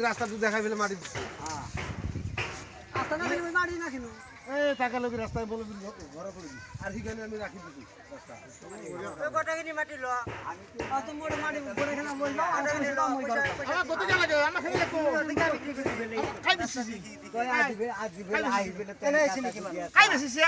রাস্তা দেখাই ফেলে মাটি টাকা লোক রাস্তায় বলে ঘরে করে দিই আর সেখানে আমি রাখি দিই রাস্তা